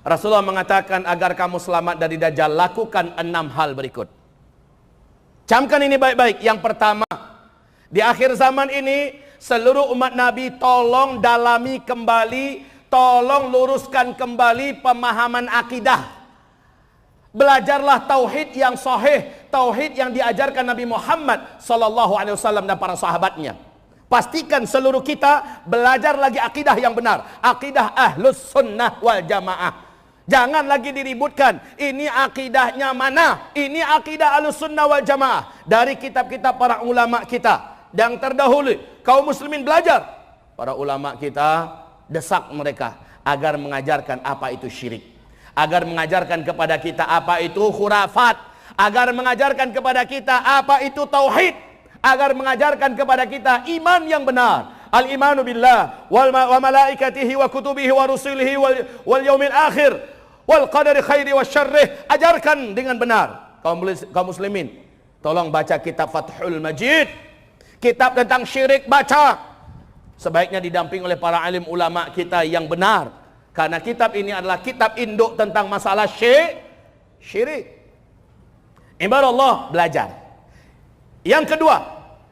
Rasulullah mengatakan agar kamu selamat dari Dajjal, lakukan 6 hal berikut. Camkan ini baik-baik. Yang pertama, di akhir zaman ini seluruh umat Nabi tolong dalami kembali, tolong luruskan kembali pemahaman akidah. Belajarlah tauhid yang sahih, tauhid yang diajarkan Nabi Muhammad SAW dan para sahabatnya. Pastikan seluruh kita belajar lagi akidah yang benar, akidah Ahlus Sunnah wal Jamaah. Jangan lagi diributkan, ini akidahnya mana? Ini akidah Ahlus Sunnah wal Jamaah. Dari kitab-kitab para ulama kita yang terdahulu, kaum muslimin belajar. Para ulama kita desak mereka agar mengajarkan apa itu syirik, agar mengajarkan kepada kita apa itu khurafat, agar mengajarkan kepada kita apa itu tauhid, agar mengajarkan kepada kita iman yang benar. Al-imanu billah wa malaikatihi wa kutubihi wa rusulihi wal yaumil akhir wal qadari khairi wa syarrih. Ajarkan dengan benar. Kaum muslimin, tolong baca kitab Fathul Majid, kitab tentang syirik, baca. Sebaiknya didamping oleh para alim ulama kita yang benar, karena kitab ini adalah kitab induk tentang masalah syirik. Ibadallah, belajar. Yang kedua,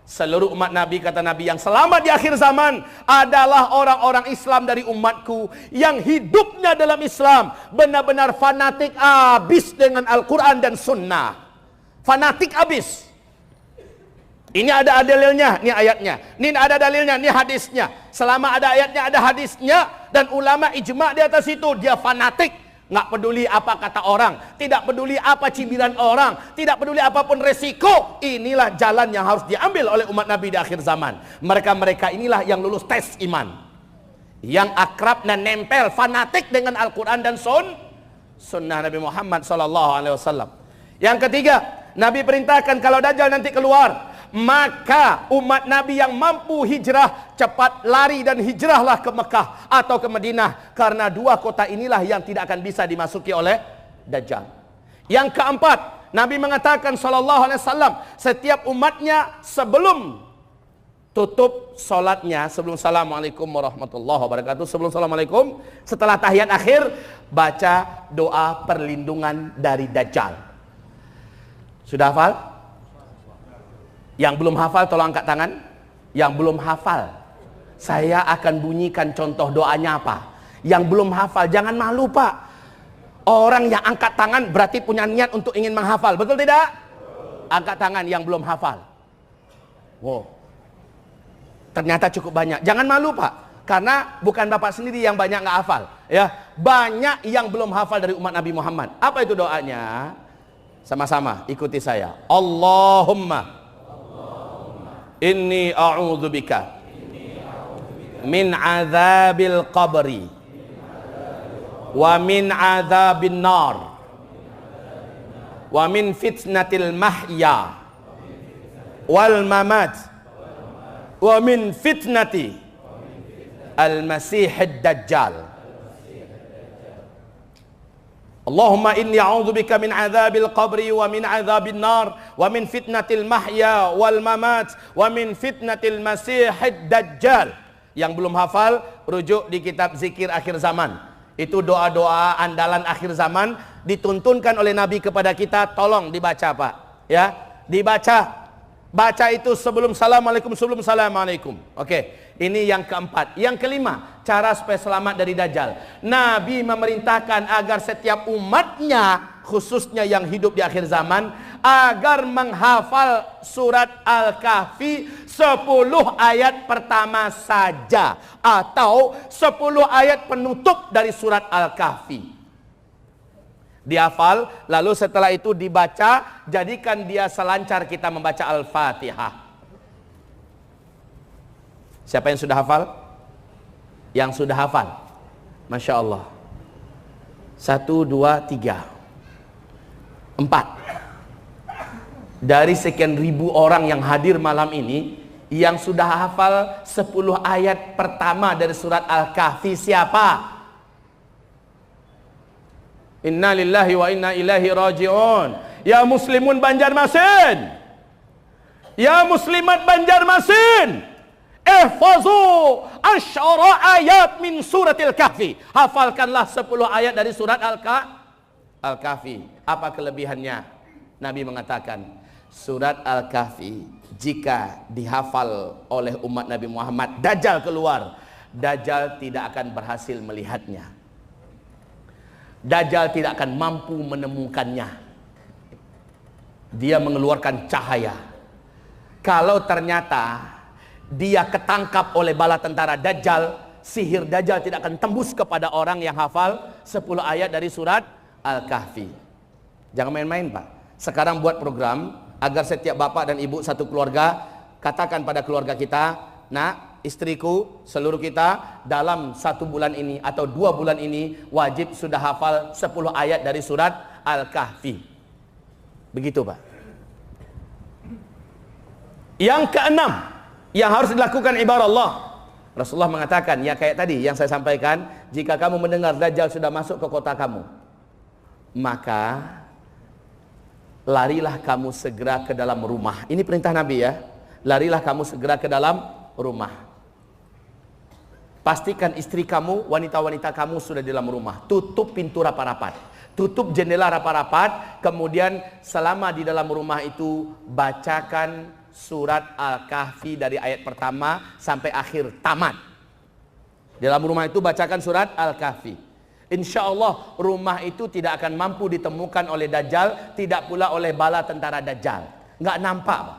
seluruh umat Nabi, kata Nabi, yang selamat di akhir zaman adalah orang-orang Islam dari umatku yang hidupnya dalam Islam benar-benar fanatik abis dengan Al-Quran dan Sunnah. Fanatik abis. Ini ada dalilnya, ini ayatnya. Ini ada dalilnya, ini hadisnya. Selama ada ayatnya, ada hadisnya, dan ulama ijma' di atas itu, dia fanatik. Nggak peduli apa kata orang, tidak peduli apa cibiran orang, tidak peduli apapun resiko. Inilah jalan yang harus diambil oleh umat Nabi di akhir zaman. Mereka-mereka inilah yang lulus tes iman, yang akrab dan nempel, fanatik dengan Al-Quran dan Sunnah Nabi Muhammad SAW. Yang ketiga, Nabi perintahkan kalau Dajjal nanti keluar, maka umat Nabi yang mampu hijrah cepat lari dan hijrahlah ke Mekah atau ke Madinah, karena 2 kota inilah yang tidak akan bisa dimasuki oleh Dajjal. Yang keempat, Nabi mengatakan SAW, setiap umatnya sebelum tutup solatnya, sebelum Assalamualaikum warahmatullahi wabarakatuh, sebelum Assalamualaikum, setelah tahiyat akhir, baca doa perlindungan dari Dajjal. Sudah hafal? Yang belum hafal tolong angkat tangan. Yang belum hafal, saya akan bunyikan contoh doanya apa. Yang belum hafal jangan malu, Pak. Orang yang angkat tangan berarti punya niat untuk ingin menghafal, betul tidak? Angkat tangan yang belum hafal. Wow, ternyata cukup banyak. Jangan malu, Pak, karena bukan Bapak sendiri yang banyak nggak hafal, ya. Banyak yang belum hafal dari umat Nabi Muhammad. Apa itu doanya? Sama-sama ikuti saya. Allahumma inni a'udzubika min azabil qabri wa min azabin nar wa min fitnatil mahya wal mamat wa min fitnati al masihid dajjal. Allahumma inni a'udzubika min azabil qabri wa min azabin nar wa min fitnatil mahya wal mamat wa min fitnatil masihid dajjal. Yang belum hafal, rujuk di kitab zikir akhir zaman. Itu doa-doa andalan akhir zaman dituntunkan oleh Nabi kepada kita, tolong dibaca, Pak, ya. Dibaca. Baca itu sebelum Assalamualaikum, sebelum Assalamualaikum. Oke. Ini yang keempat. Yang kelima, cara supaya selamat dari Dajjal. Nabi memerintahkan agar setiap umatnya, khususnya yang hidup di akhir zaman, agar menghafal surat Al-Kahfi 10 ayat pertama saja, atau 10 ayat penutup dari surat Al-Kahfi. Dihafal, lalu setelah itu dibaca, jadikan dia selancar kita membaca Al-Fatihah. Siapa yang sudah hafal? Yang sudah hafal, Masya Allah. 1, 2, 3, 4. Dari sekian ribu orang yang hadir malam ini, yang sudah hafal 10 ayat pertama dari surat Al-Kahfi siapa? Inna lillahi wa inna ilaihi raji'un. Ya muslimun Banjarmasin, ya muslimat Banjarmasin, ihfazu asyara ayat min suratil kahfi. Hafalkanlah 10 ayat dari surat Al-Kahfi. Apa kelebihannya? Nabi mengatakan, surat Al-Kahfi jika dihafal oleh umat Nabi Muhammad, Dajjal keluar, Dajjal tidak akan berhasil melihatnya. Dajjal tidak akan mampu menemukannya. Dia mengeluarkan cahaya. Kalau ternyata dia ketangkap oleh bala tentara Dajjal, sihir Dajjal tidak akan tembus kepada orang yang hafal 10 ayat dari surat Al-Kahfi. Jangan main-main, Pak. Sekarang buat program agar setiap bapak dan ibu satu keluarga katakan pada keluarga kita, nak, istriku, seluruh kita dalam 1 bulan ini atau 2 bulan ini wajib sudah hafal 10 ayat dari surat Al-Kahfi. Begitu, Pak. Yang keenam yang harus dilakukan ibarat Allah, Rasulullah mengatakan, ya kayak tadi yang saya sampaikan, jika kamu mendengar Dajjal sudah masuk ke kota kamu, maka larilah kamu segera ke dalam rumah. Ini perintah Nabi ya. Larilah kamu segera ke dalam rumah. Pastikan istri kamu, wanita-wanita kamu sudah di dalam rumah. Tutup pintu rapat-rapat, tutup jendela rapat-rapat. Kemudian selama di dalam rumah itu bacakan surat Al-Kahfi dari ayat pertama sampai akhir tamat. Dalam rumah itu bacakan surat Al-Kahfi. Insya Allah rumah itu tidak akan mampu ditemukan oleh Dajjal, tidak pula oleh bala tentara Dajjal. Nggak nampak, Pak.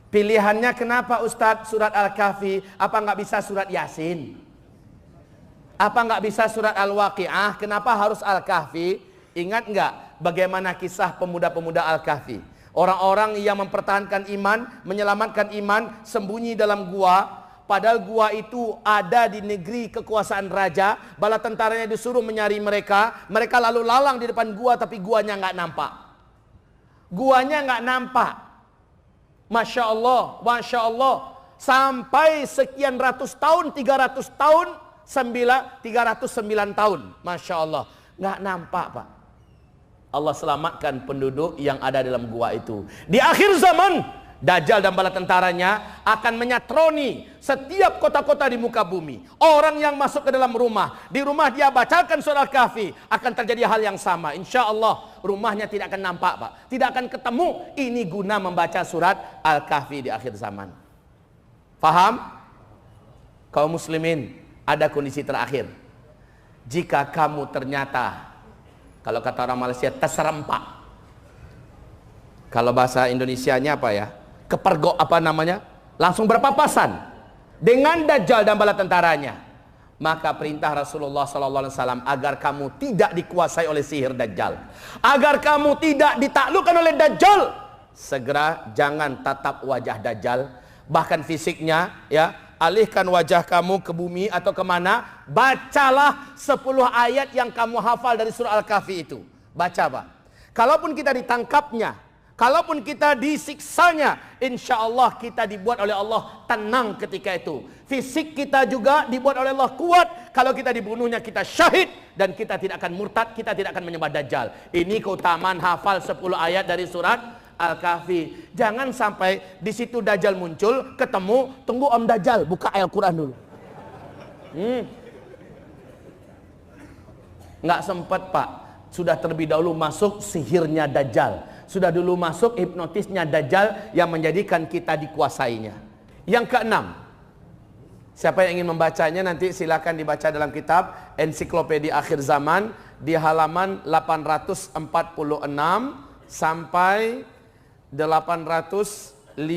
Pilihannya kenapa Ustadz surat Al-Kahfi? Apa nggak bisa surat Yasin? Apa nggak bisa surat Al-Waqi'ah? Kenapa harus Al-Kahfi? Ingat nggak bagaimana kisah pemuda-pemuda Al-Kahfi? Orang-orang yang mempertahankan iman, menyelamatkan iman, sembunyi dalam gua. Padahal gua itu ada di negeri kekuasaan raja. Bala tentaranya disuruh mencari mereka. Mereka lalu lalang di depan gua, tapi guanya nggak nampak. Guanya nggak nampak. Masya Allah, Masya Allah. Sampai sekian ratus tahun, 300 tahun, 309 tahun. Masya Allah. Nggak nampak, Pak. Allah selamatkan penduduk yang ada dalam gua itu. Di akhir zaman, Dajjal dan bala tentaranya akan menyatroni setiap kota-kota di muka bumi. Orang yang masuk ke dalam rumah, di rumah dia bacakan surah Al-Kahfi, akan terjadi hal yang sama. Insya Allah rumahnya tidak akan nampak, Pak. Tidak akan ketemu. Ini guna membaca surat Al-Kahfi di akhir zaman. Faham? Kaum muslimin, ada kondisi terakhir. Jika kamu ternyata, kalau kata orang Malaysia, terserempak. Kalau bahasa Indonesianya apa ya? Kepergok apa namanya? Langsung berpapasan dengan Dajjal dan bala tentaranya. Maka perintah Rasulullah SAW agar kamu tidak dikuasai oleh sihir Dajjal, agar kamu tidak ditaklukkan oleh Dajjal, segera jangan tatap wajah Dajjal, bahkan fisiknya ya. Alihkan wajah kamu ke bumi atau kemana, bacalah 10 ayat yang kamu hafal dari surah Al-Kahfi itu. Baca, Pak. Kalaupun kita ditangkapnya, kalaupun kita disiksanya, insya Allah kita dibuat oleh Allah tenang ketika itu. Fisik kita juga dibuat oleh Allah kuat. Kalau kita dibunuhnya kita syahid, dan kita tidak akan murtad, kita tidak akan menyembah Dajjal. Ini keutamaan hafal 10 ayat dari surat Al-Kahfi. Jangan sampai di situ Dajjal muncul, ketemu, tunggu Om Dajjal, buka Al-Quran dulu. Nggak sempat, Pak. Sudah terlebih dahulu masuk sihirnya Dajjal. Sudah dulu masuk hipnotisnya Dajjal yang menjadikan kita dikuasainya. Yang keenam, siapa yang ingin membacanya nanti silakan dibaca dalam kitab Ensiklopedia Akhir Zaman di halaman 846 sampai 858.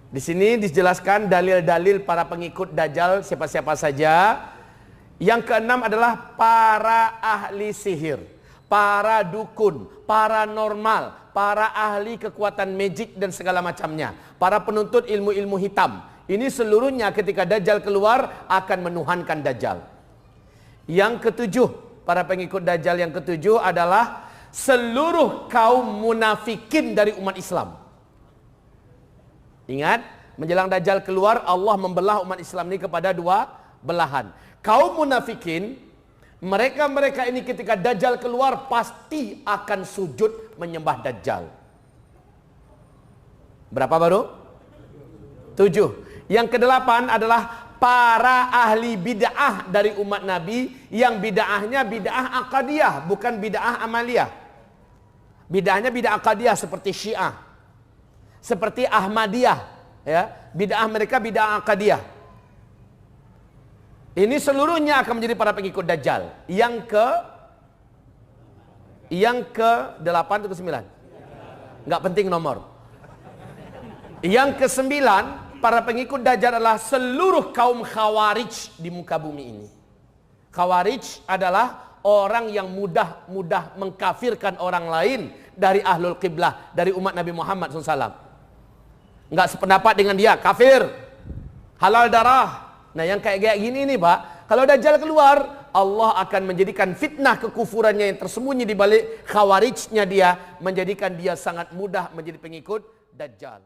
Di sini dijelaskan dalil-dalil para pengikut Dajjal siapa-siapa saja. Yang keenam adalah para ahli sihir, para dukun, paranormal, para ahli kekuatan magic dan segala macamnya, para penuntut ilmu-ilmu hitam. Ini seluruhnya ketika Dajjal keluar akan menuhankan Dajjal. Yang ketujuh, para pengikut Dajjal yang ketujuh adalah seluruh kaum munafikin dari umat Islam. Ingat, menjelang Dajjal keluar, Allah membelah umat Islam ini kepada dua belahan. Kaum munafikin, mereka-mereka ini ketika Dajjal keluar pasti akan sujud menyembah Dajjal. Berapa baru? 7. Yang kedelapan adalah para ahli bid'ah dari umat Nabi yang bid'ahnya bid'ah aqadiyah, bukan bid'ah amaliyah. Bid'ahnya bid'ah aqadiyah seperti Syiah, seperti Ahmadiyah, ya. Bid'ah mereka bid'ah aqadiyah. Ini seluruhnya akan menjadi para pengikut Dajjal. Yang ke 8 atau ke 9? Nggak penting nomor. Yang ke 9, para pengikut Dajjal adalah seluruh kaum Khawarij di muka bumi ini. Khawarij adalah orang yang mudah mengkafirkan orang lain dari ahlul qiblah, dari umat Nabi Muhammad SAW. Nggak sependapat dengan dia, kafir, halal darah. Nah yang kayak gini nih Pak, kalau Dajjal keluar, Allah akan menjadikan fitnah kekufurannya yang tersembunyi di balik Khawarijnya dia, menjadikan dia sangat mudah menjadi pengikut Dajjal.